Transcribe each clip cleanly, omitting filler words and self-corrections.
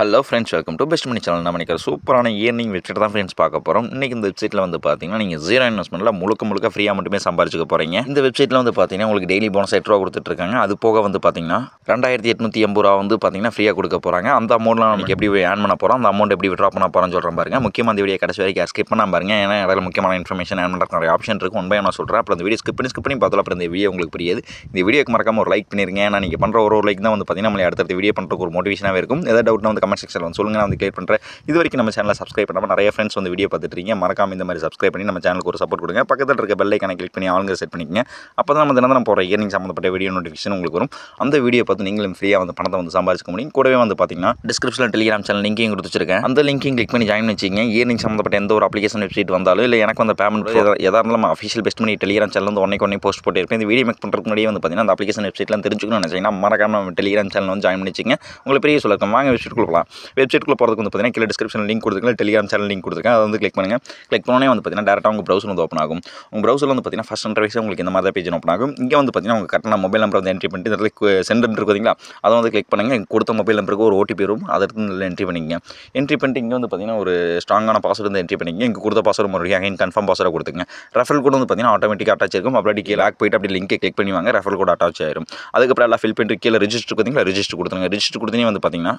Hello friends, welcome to best money channel. நம்ம இன்றைக்கி சூப்பரான இயர்னிங் வெப்சைட் தான் ஃப்ரெண்ட்ஸ் பார்க்க போகிறோம். இன்றைக்கி இந்த வெப்சைட்டில் வந்து பார்த்தீங்கன்னா நீங்கள் ஜீரோ இன்வெஸ்ட்மெண்ட்டில் முழுக்க ஃப்ரீயாக மட்டுமே சம்பாரிச்சுக்க போகிறீங்க. இந்த வெப்சைட்டில் வந்து பார்த்தீங்கன்னா உங்களுக்கு டெய்லி போனஸ் 8 ரூபா கொடுத்துட்ருக்காங்க. அது போக வந்து பார்த்தீங்கன்னா 2880 ரூபா வந்து பார்த்தீங்கன்னா ஃப்ரீயாக கொடுக்க போகிறாங்க. அந்த அமௌண்ட்லாம் நமக்கு எப்படி ஏர்ன் பண்ண போகிறோம், அந்த அமௌண்ட் எப்படி விட்ரா பண்ண போகிறோம்னு சொல்கிறேன் பாருங்க. முக்கியமாக இந்த வீடியோ கடைசி வரைக்கும் ஸ்கிப் பண்ணாமல் பாருங்க. ஏன்னா அதில் முக்கியமான இன்ஃபர்மேஷன் ஏர்ன் பண்ணுறதுக்கு நிறைய ஆப்ஷன் இருக்குது. ஒன் பை நான் சொல்கிறேன். அப்புறம் இந்த வீடியோ ஸ்கிப் பண்ணி பார்த்தாலும் அப்புறம் இந்த வீடியோ உங்களுக்கு புரியாது. இந்த வீடியோக்கு மறக்காம ஒரு லைக் பண்ணிருங்க. ஏன்னா நீங்கள் பண்ணுற ஒரு லைக் தான் வந்து பார்த்தீங்கன்னா நம்மளை அடுத்த வீடியோ பண்ணுறதுக்கு ஒரு மோட்டிவேஷனாகவே இருக்கும். ஏதாவது டவுட்னா வந்து கமெண்ட் செக்ஷனில் வந்து சொல்லுங்கள், நான் வந்து கிளியர் பண்ணுறேன். இது வரைக்கும் நம்ம சேனலை சப்ஸ்கிரைப் பண்ணாமல் நிறைய ஃப்ரெண்ட்ஸ் வந்து வீடியோ பார்த்துட்டு இருக்கீங்க. மறக்காம இந்த மாதிரி சப்ஸ்கிரைப் பண்ணி நம்ம சேனலுக்கு ஒரு சப்போர்ட் கொடுங்க. பக்கத்தில் இருக்க பெல் ஐக்கானை கிளிக் பண்ணி ஆளுங்க செட் பண்ணிக்கங்க. அப்போ தான் நம்ம தினம் போகிற இயர்னிங் சம்மந்தப்பட்ட வீடியோ நோட்டிஃபிகேஷன் உங்களுக்கு வரும். அந்த வீடியோ பார்த்து நீங்களும் ஃப்ரீயாக வந்து பணத்தை வந்து சம்பாதிக்க முடியும். கூடவே வந்து பார்த்தீங்கன்னா டிஸ்கிரிப்ஷனில் டெலிகிராம் சேனல் லிங்கையும் கொடுத்துருக்கேன். அந்த லிங்கையும் கிளிக் பண்ணி ஜாயின் வச்சிங்க. இயர்னிங் சம்மந்தப்பட்ட எந்த ஒரு அப்ளிகேஷன் வெப்சைட் வந்தாலும் இல்லை எனக்கு வந்து பேமெண்ட் எதாக இருந்தாலும் நம்ம அஃபிஷியல் பெஸ்ட் மணி டெலிகிராம் சேனல் வந்து ஒன்றை போஸ்ட் போட்டு இந்த வீடியோ மேக் பண்ணுறதுக்கு முன்னாடியே வந்து பார்த்தீங்கன்னா அந்த அப்ளிகேஷன் வெப்சைட்லாம் தெரிஞ்சுக்கணும்னு நினச்சிங்கன்னா மறக்காம நம்ம டெலிகிராம் சேனல் வந்து ஜாயின் பண்ணிச்சிங்க. உங்களுக்கு பெரிய சொல்லிருக்கோம். வாங்க வெப்சைட்டுக்குள்ள போகலாம். வெப்சைட்டுக்குள்ள போகிறதுக்கு வந்து பார்த்தீங்கன்னா கீழே டிஸ்கிரிப்ஷன் லிங்க் கொடுத்துருக்கேன், டெலிகிராம் சேனல் லிங்க் கொடுத்துருக்கேன். அதை வந்து கிளிக் பண்ணுங்கள். கிளிக் பண்ணோன்னே வந்து பார்த்தீங்கன்னா டேரெக்டாக உங்கள் ப்ரௌசர் வந்து ஓப்பன் ஆகும். உங்கள் ப்ரௌசரில் வந்து பார்த்தீங்கன்னா ஃபஸ்ட் இன்டர்ஃபேஸ் உங்களுக்கு இந்த மாதிரி தான் பேஜ் ஓப்பன் ஆகும். இங்கே வந்து பார்த்தீங்கன்னா உங்கள் கரெக்டான மொபைல் நம்பர் வந்து என்ட்ரி பண்ணிட்டு இந்த இடத்துல சென்ட் இருக்குதுங்களா, அதை வந்து கிளிக் பண்ணுங்கள். கொடுத்த மொபைல் நம்பருக்கு ஒரு ஓடிபி வரும், அதை எடுத்து என்ட்ரி பண்ணிங்க. என்ட்ரி பண்ணிட்டு இங்கே வந்து பார்த்தீங்கன்னா ஒரு ஸ்ட்ராங்கான பாஸ்வேர்டு வந்து என்ட்ரி பண்ணிங்க. இங்கே கொடுத்த பாஸ்வேர்டு மறுபடியும் அகைன் கன்ஃபார்ம் பாஸ்வேர்டு கொடுத்துங்க. ரெஃபரல் கோட் வந்து பார்த்தீங்கன்னா ஆட்டோமேட்டிக்காக அட்டாச் இருக்கும். அப்படி கீழே போயிட்டு அப்படி லிங்கை கிளிக் பண்ணி வாங்க. ரெஃபரல் கோட் அட்டாச் ஆயிரும். அதுக்கப்புறம் எல்லாம் ஃபில் பண்ணிட்டு கீழே ரிஜிஸ்டர் கொடுத்தீங்களா, ரிஜிஸ்டர் கொடுத்துருங்க. ரிஜிஸ்டர் கொடுத்தீங்கன்னா வந்து பார்த்தீங்கன்னா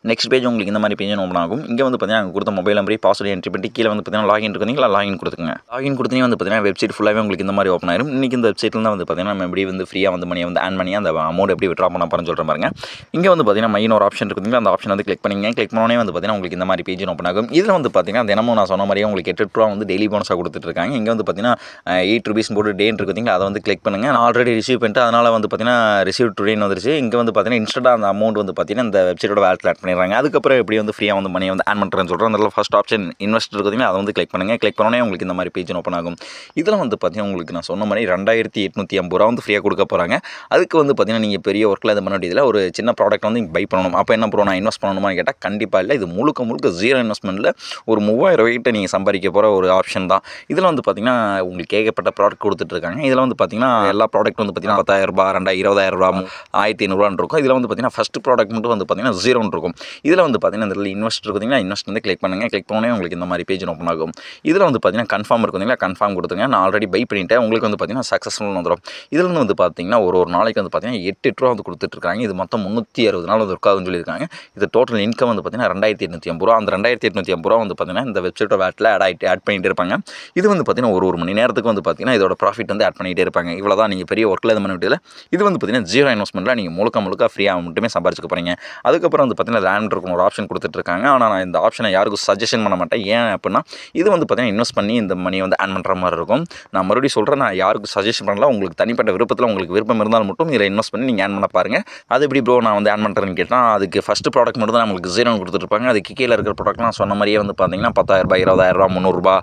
நெக்ஸ்ட் பேஜ் உங்களுக்கு இந்த மாதிரி பேஜ் ஓப்பன் ஆகும். இங்கே வந்து பார்த்தீங்கன்னா அங்கே கொடுத்த மொபைல் நம்பரை பாஸ்வேர்டு என்ட்ரி பண்ணி கீழே வந்து பார்த்தீங்கன்னா லாகின் இருக்குங்களா, லாகின் கொடுத்துங்க. லாகின் கொடுத்தீங்க வந்து பார்த்தீங்கன்னா வெப்சைட் ஃபுல்லாகவே உங்களுக்கு இந்த மாதிரி ஓப்பன் ஆயிரும். இன்றைக்கி இந்த வெப்சைட்டில் தான் வந்து பார்த்தீங்கன்னா நம்ம எப்படி வந்து ஃப்ரீயாக வந்து மணியை வந்து ஆன் பண்ணி அந்த அமௌண்ட் எப்படி விட்ரா பண்ண போகிறேன்னு சொல்கிற பாருங்க. இங்கே வந்து பார்த்தீங்கன்னா மைன் ஒரு ஆப்ஷன் இருக்குங்களா, அந்த ஆப்ஷன் வந்து கிளிக் பண்ணிங்க. கிளிக் பண்ணோன்னே வந்து பார்த்தீங்கன்னா உங்களுக்கு இந்த மாதிரி பேஜ் ஓப்பன் ஆகும். இதில் வந்து பார்த்தீங்கன்னா தினமும் நான் சொன்ன மாதிரியே உங்களுக்கு 8 ரூபா வந்து டெய்லி போனஸாக கொடுத்துட்ருக்காங்க. இங்கே வந்து பார்த்தீங்கன்னா 8 ரூபீஸ் போட்டு டேன்னு இருக்குதுங்களா, அதை வந்து கிளிக் பண்ணுங்கள். நான் ஆல்ரெடி ரிசீவ் பண்ணிட்டு அதனால் வந்து பார்த்தீங்கன்னா ரிசீவ் டுடேன்னு வந்துருச்சு. இங்கே வந்து பார்த்தீங்கன்னா இன்ஸ்டன்ட்டாக அந்த அமௌண்ட் வந்து பார்த்தீங்கன்னா இந்த வெப்சைட்டோட வேலட்டில் ஆட் பண்ணிடுறாங்க. அதுக்கப்புறம் எப்படி வந்து ஃப்ரீயாக வந்து மணியை வந்து ஆன் பண்ணுறேன்னு சொல்கிறேன். அதில் ஃபஸ்ட் ஆப்ஷன் இன்வெஸ்ட் இருக்குதுங்களா, அதை வந்து கிளிக் பண்ணுங்கள். கிளிக் பண்ணோன்னே உங்களுக்கு இந்த மாதிரி பேஜ் ஓப்பன் ஆகும். இதில் வந்து பார்த்தீங்கன்னா உங்களுக்கு நான் சொன்ன மாதிரி 2880 ரூபா வந்து ஃப்ரீயாக கொடுக்க போகிறாங்க. அதுக்கு வந்து பார்த்தீங்கன்னா நீங்கள் பெரிய ஒர்க்கில் இது பண்ண வேண்டியதில்லை. ஒரு சின்ன ப்ராடக்ட் வந்து பை பண்ணணும். அப்போ என்ன ப்ரோ நான் இன்வெஸ்ட் பண்ணணுமான்னு கேட்டால் கண்டிப்பாக இல்லை. இது முழுக்க ஜீரோ இன்வெஸ்ட்மெண்ட்டில் ஒரு 3000 ரூபாய்கிட்ட நீங்கள் சம்பாதிக்க போகிற ஒரு ஆப்ஷன் தான். இதில் வந்து பார்த்தீங்கன்னா உங்களுக்கு ஏகப்பட்ட ப்ராடக்ட் கொடுத்துட்ருக்காங்க. இதில் வந்து பார்த்தீங்கன்னா எல்லா ப்ராடக்ட் வந்து பார்த்தீங்கன்னா 10,000 ரூபா, 20,000 ரூபா, 1500 இருக்கும். இதில் வந்து பார்த்தீங்கன்னா ஃபஸ்ட் ப்ராடக்ட் மட்டும் வந்து பார்த்தீங்கன்னா 0 இருக்கும். இதில் வந்து பார்த்தீங்கன்னா இந்த இன்வெஸ்ட் இருக்குதுங்களா, இன்வெஸ்ட் வந்து கிளிக் பண்ணுங்கள். கிளிக் பண்ணோன்னே உங்களுக்கு இந்த மாதிரி பேஜ் ஓப்பன் ஆகும். இதில் வந்து பார்த்தீங்கன்னா கன்ஃபார்ம் இருக்குதுங்களா, கன்ஃபார்ம் கொடுத்துங்க. நான் ஆல்ரெடி பை பண்ணிவிட்டேன். உங்களுக்கு வந்து பார்த்தீங்கன்னா சக்ஸஸ்ஃபுல் வந்துடும். இதில் வந்து பார்த்தீங்கன்னா ஒரு நாளைக்கு வந்து பார்த்தீங்கன்னா 8 ரூபா வந்து கொடுத்துட்ருக்காங்க. இது மொத்தம் 360 நாள் வந்து இருக்காதுன்னு சொல்லியிருக்காங்க. இது டோட்டல் இன்கம் வந்து பார்த்தீங்கன்னா 2880 ரூபா. அந்த 2880 ரூபா வந்து பார்த்தீங்கன்னா இந்த வெப்சைட்டோட வேட்டில் ஆட் பண்ணிகிட்டே இருப்பாங்க. இது வந்து பார்த்தீங்கன்னா ஒரு மணி நேரத்துக்கு வந்து பார்த்தீங்கன்னா இதோட ப்ராஃபிட் வந்து ஆட் பண்ணிகிட்டே இருப்பாங்க. இவ்வளோ தான், நீங்கள் பெரிய ஒர்க்கில் இது பண்ண வேண்டியதில்லை. இது வந்து பார்த்தீங்கன்னா ஜீரோ இன்வெஸ்ட்மெண்ட்டில் நீங்கள் முழுக்க ஃப்ரீயாக மட்டுமே சம்பாதிச்சுக்க போகிறீங்க. அதுக்கப்புறம் வந்து பார்த்தீங்கன்னா லேண்ட் இருக்கும் ஒரு ஆப்ஷன் கொடுத்துட்ருக்காங்க. ஆனால் நான் இந்த ஆப்ஷனை யாருக்கும் சஜஷன் பண்ண மாட்டேன். ஏன் அப்படின்னா இது வந்து பார்த்தீங்கன்னா இன்வெஸ்ட் பண்ணி இந்த மணியை வந்து ஆன் பண்ணுற மாதிரி இருக்கும். நான் மறுபடியும் சொல்கிறேன், நான் யாருக்கும் சஜஷன் பண்ணல. உங்களுக்கு தனிப்பட்ட விருப்பத்தில் உங்களுக்கு விருப்பம் இருந்தால் மட்டும் இதில் இன்வெஸ்ட் பண்ணி நீங்கள் ஆன் பண்ண பாருங்கள். அது எப்படி ப்ரோ நான் வந்து ஆன் பண்ணுறேன்னு கேட்டால் அதுக்கு ஃபஸ்ட்டு ப்ராடக்ட் மட்டும் தான் நம்மளுக்கு 0 கொடுத்துருப்பாங்க. அதுக்கு கீழே இருக்கிற ப்ராடக்ட்லாம் சொன்ன மாதிரியே வந்து பார்த்தீங்கன்னா 10,000 ரூபாய், 20,000 ரூபா, 300 ரூபா,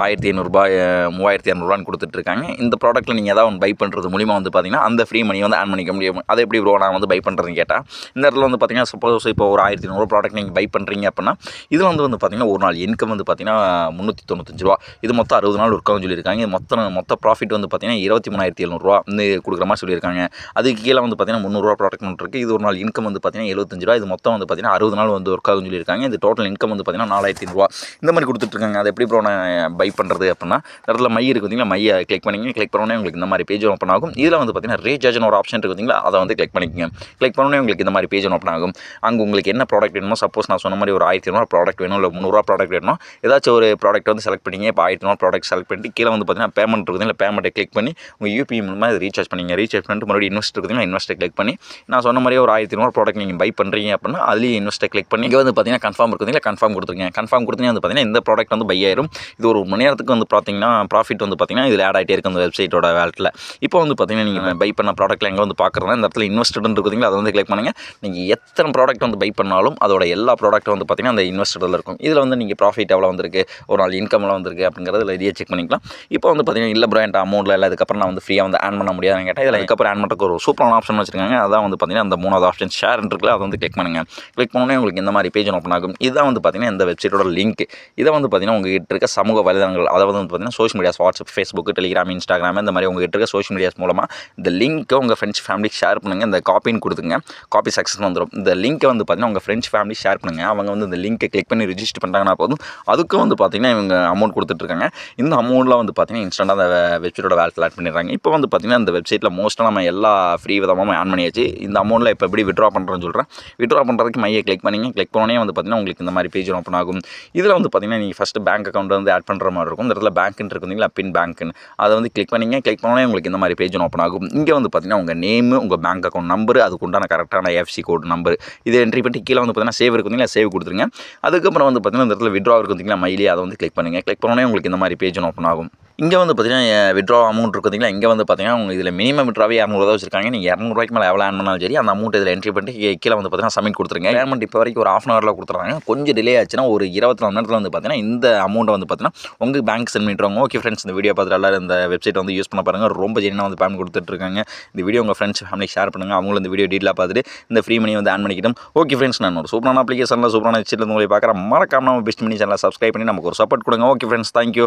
1500 ரூபாய், 3200 ரூபான்னு கொடுத்துட்ருக்காங்க. இந்த ப்ராடக்ட்டில் நீங்கள் ஏதாவது ஒன்று பை பண்ணுறது மூலிமா வந்து பார்த்தீங்கன்னா அந்த ஃப்ரீ மணியை வந்து ஆன் பண்ணிக்க முடியும். அது எப்படி ப்ரோ நான் வந்து பை பண்ணுறதுன்னு கேட்டால் இந்த இடத்துல வந்து பார்த்தீங்கன்னா சப்போஸ் இப்போ ஒரு 1500 ப்ராடக்ட் நீங்கள் பை பண்ணுறீங்க அப்படின்னா இதில் வந்து பார்த்தீங்கன்னா ஒரு நாள் இன்கம் வந்து பார்த்தீங்கன்னா 395 ரூபா. இது மொத்தம் 60 நாள் இருக்கான்னு சொல்லியிருக்காங்க. இது மொத்த ப்ராஃபிட் வந்து பார்த்தீங்கன்னா 23,700 ரூபா வந்து கொடுக்குற மாதிரி சொல்லியிருக்காங்க. அதுக்கு கீழே வந்து பார்த்தீங்கன்னா 300 ரூபா ப்ராடக்ட் ஒன்று இருக்குது. இது ஒரு நாள் இன்கம் வந்து பார்த்தீங்கன்னா 75 ரூபா. இது மொத்தம் வந்து பார்த்தீங்கன்னா 60 நாள் வந்து ஒர்க் ஆகுன்னு சொல்லியிருக்காங்க. இது டோட்டல் இன்கம் வந்து பார்த்தீங்கன்னா 4,500 ரூபா. இந்த மாதிரி கொடுத்துட்ருக்காங்க. அது எப்படி ப்ரோ நான் பை பண்ணுறது அப்படின்னா இடத்துல மை இருக்குது பார்த்தீங்களா, மையை கிளிக் பண்ணிங்க. கிளிக் பண்ணோன்னே உங்களுக்கு இந்த மாதிரி பேஜ் ஓப்பன் ஆகும். இதில் வந்து பார்த்தீங்கன்னா ரீசார்ஜ்னு ஒரு ஆப்ஷன் இருக்குது பார்த்தீங்களா, அதை வந்து கிளிக் பண்ணிக்கங்க. கிளிக் பண்ணோன்னே உங்களுக்கு இந்த மாதிரி பேஜ் ஓப்பன் ஆகும். அங்கே உங்களுக்கு என்ன ப்ராடக்ட் வேணுமோ, சப்போஸ் நான் சொன்ன மாதிரி ஒரு 1500 ப்ராடக்ட் வேணும், இல்லை 300 ப்ராடக்ட் வேணும், ஏதாச்சும் ஒரு ப்ராடக்ட் வந்து செலக்ட் பண்ணிங்க. இப்போ 1500 ப்ராடக்ட் செலக்ட் பண்ணிட்டு கீழே வந்து பார்த்தீங்கன்னா பேமெண்ட் இருக்குது, இல்லை பேமெண்ட்டை கிளிக் பண்ணி உங்கள் யூபிஐ மூலமாக இது ரீசார்ஜ் பண்ணிங்க. ரீசார்ஜ் பண்ணிட்டு மறுபடியும் இன்வெஸ்ட் இருக்குதுங்களா, இன்வெஸ்ட்டை கிளிக் பண்ணி நான் சொன்ன மாதிரியே ஒரு 1500 ப்ராடக்ட் நீங்கள் பை பண்ணுறீங்க அப்படின்னா அதுலேயே இன்வெஸ்ட்டை கிளிக் பண்ணி இங்கே வந்து பார்த்தீங்கன்னா கன்ஃபார்ம் இருக்குதுங்களா, கன்ஃபார்ம் கொடுத்துருங்க. கன்ஃபார்ம் கொடுத்தீங்கன்னா வந்து பார்த்தீங்கன்னா இந்த ப்ராடக்ட் வந்து பை ஆயிரும். இது ஒரு மணி நேரத்துக்கு வந்து பார்த்தீங்கன்னா ப்ராஃபிட் வந்து பார்த்தீங்கன்னா இதில் ஆட் ஆகிட்டே இருக்குது அந்த வெப்சைட்டோட வேலட்டில். இப்போ வந்து பார்த்தீங்கன்னா நீங்கள் பை பண்ண ப்ராடக்ட்டில் எங்கே வந்து பார்க்குறதா இந்த இடத்துல இன்வெஸ்டட்னு இருக்குதுங்களா, அதை வந்து கிளிக் பண்ணுங்கள். நீங்கள் எத்தனை ப்ராடக்ட் வந்து பை பண்ணாலும் அதோட எல்லா ப்ராடக்ட்டும் வந்து பார்த்தீங்கன்னா அந்த இன்வெஸ்டடில் இருக்கும். இதில் வந்து நீங்கள் ப்ராஃபிட் எவ்வளோ வந்திருக்கு, ஒரு நாள் இன்கம் எவ்வளோ வந்திருக்கு அப்படிங்கிறத இதில் செக் பண்ணிக்கலாம். இப்போ வந்து பார்த்தீங்கன்னா இல்லை ப்ரோ என்கிட்ட அமௌண்ட்டில் இல்லை, அதுக்கப்புறம் நான் வந்து ஃப்ரீயாக வந்து ஆன் பண்ண முடியாதுன்னு கேட்டால் இதில் அதுக்கப்புறம் ஆன் பண்ணுறதுக்கு ஒரு சூப்பரான ஆப்ஷன் வச்சுருக்காங்க. அதான் வந்து பார்த்தீங்கன்னா அந்த 3வது ஆப்ஷன் ஷேர் இருக்குல்ல, அதை வந்து கிளிக் பண்ணுங்கள். கிளிக் பண்ணோன்னே உங்களுக்கு இந்த மாதிரி பேஜ் ஓப்பன் ஆகும். இதுதான் வந்து பார்த்தீங்கன்னா இந்த வெப்சைட்டோட லிங்க். இதை வந்து பார்த்தீங்கன்னா உங்ககிட்ட இருக்க சமூக வலைதளங்கள், அதாவது வந்து பார்த்தீங்கன்னா social medias, WhatsApp, Facebook, Telegram, Instagram, இந்த மாதிரி உங்ககிட்ட இருக்க சோஷியல் மீடியாஸ் மூலமாக இந்த லிங்க்கை உங்கள் ஃப்ரெண்ட்ஸ் ஃபேமிலிக்கு ஷேர் பண்ணுங்கள். இந்த காப்பின்னு கொடுத்துங்க. காப்பி சக்ஸஸ் வந்துடும். இந்த லிங்க்கை வந்து பார்த்தீங்கன்னா உங்கள் ஃப்ரெண்ட்ஸ் ஃபேமிலி ஷேர் பண்ணுங்கள். அவங்க வந்து இந்த லிங்க்கை கிளிக் பண்ணி ரிஜிஸ்டர் பண்ணிட்டாங்கன்னா போதும். அதுக்கும் வந்து பார்த்திங்கன்னா இவங்க அமௌண்ட் கொடுத்துட்ருக்காங்க. இந்த அமௌண்ட்டில் வந்து பார்த்திங்கன்னா இன்ஸ்டண்ட்டாக அந்த வெப்சைட்டோட வேலட்டில் ஆட் பண்ணிடுறாங்க. இப்போ வந்து பார்த்திங்கன்னா இந்த வெப்சைட்டில் மோஸ்ட்டாக நம்ம எல்லா ஃப்ரீ விதமாக ஆன் பண்ணியாச்சு. இந்த அமௌண்ட்டில் இப்போ எப்படி விட்ரா பண்ணுறேன்னு சொல்கிறேன். விட்ரா பண்ணுறதுக்கு மையை கிளிக் பண்ணிங்க. கிளிக் பண்ணோன்னே வந்து பார்த்திங்கன்னா உங்களுக்கு இந்த மாதிரி பேஜ் ஓப்பன் ஆகும். இதில் வந்து பார்த்திங்கன்னா நீங்கள் ஃபஸ்ட்டு பேங்க் அக்கௌண்ட் வந்து ஆட் பண்ணுற மாதிரி இருக்கும். இந்த இடத்துல பேங்க்னு இருக்குங்களா, பின் பேங்க்னு அதை வந்து கிளிக் பண்ணிங்க. கிளிக் பண்ணோன்னே உங்களுக்கு இந்த மாதிரி பேஜ் ஓப்பன் ஆகும். இங்கே வந்து பார்த்திங்கன்னா உங்கள் நேமு, உங்கள் பேங்க் அக்கௌண்ட் நம்பர், அதுக்கு உண்டான கரெக்டான எஃப்சி கோட் நம்பர் இதை என்ட்ரி பண்ணி கீழே வந்து பார்த்திங்கன்னா சேவ் இருக்குங்களா, சேவ் கொடுத்துருங்க. அதுக்கப்புறம் வந்து பார்த்திங்கன்னா இந்த இடத்துல விட்ரா இருக்குங்களா மைலி, அதை வந்து கிளிக் பண்ணுங்கள். கிளிக் பண்ணோன்னே உங்களுக்கு இந்த மாதிரி பேஜ் ஓப்பன் ஆகும். இங்கே வந்து பார்த்திங்கன்னா விட்ரா அமௌண்ட் இருக்குங்களா, இங்கே வந்து பார்த்திங்கன்னா உங்களுக்கு இதில் மினிமம் விட்ராவே 200 தான் வச்சிருக்காங்க. நீங்கள் 200 மேலே எவ்வளோ ஆன் பண்ணாலும் சரி அந்த அமௌண்ட் இதில் என்ட்ரி பண்ணிட்டு கீழே வந்து பார்த்திங்கன்னா சப்மிட் கொடுத்துருங்க. பேமெண்ட் இப்போ வரைக்கும் ஒரு 1/2 ஹவரில் கொடுத்துறாங்க. கொஞ்சம் டிலே ஆச்சுன்னா ஒரு 24 மணி நேரத்தில் வந்து பார்த்திங்கன்னா இந்த அமௌண்ட்டை வந்து பார்த்திங்கன்னா உங்கள் பேங்க் சென்ட் பண்ணிடுவாங்க. ஓகே ஃப்ரெண்ட்ஸ், இந்த வீடியோ பார்த்துட்டு எல்லாரும் இந்த வெப்சைட் வந்து யூஸ் பண்ண பாருங்கள். ரொம்ப ஜெனினாக வந்து பேமெண்ட் கொடுத்துட்ருக்காங்க. இந்த வீடியோ உங்கள் ஃப்ரெண்ட்ஸ் ஃபேமிலி ஷேர் பண்ணுங்கள். அவங்களும் இந்த வீடியோ டீட்டெயிலாக பார்த்துட்டு இந்த ஃப்ரீ மணி வந்து ஆன் பண்ணிக்கிட்டோம். ஓகே ஃப்ரெண்ட்ஸ், நான் ஒரு சூப்பரான அப்ளிகேஷனில் சூப்பரான வெப்சைட்டில் உங்களை பார்க்குறேன். மறக்காம நம்ம பெஸ்ட் மணி சேனலை சப்ஸ்கிரைப் பண்ணி நமக்கு ஒரு சப்போர்ட் கொடுங்க. Okay friends, thank you.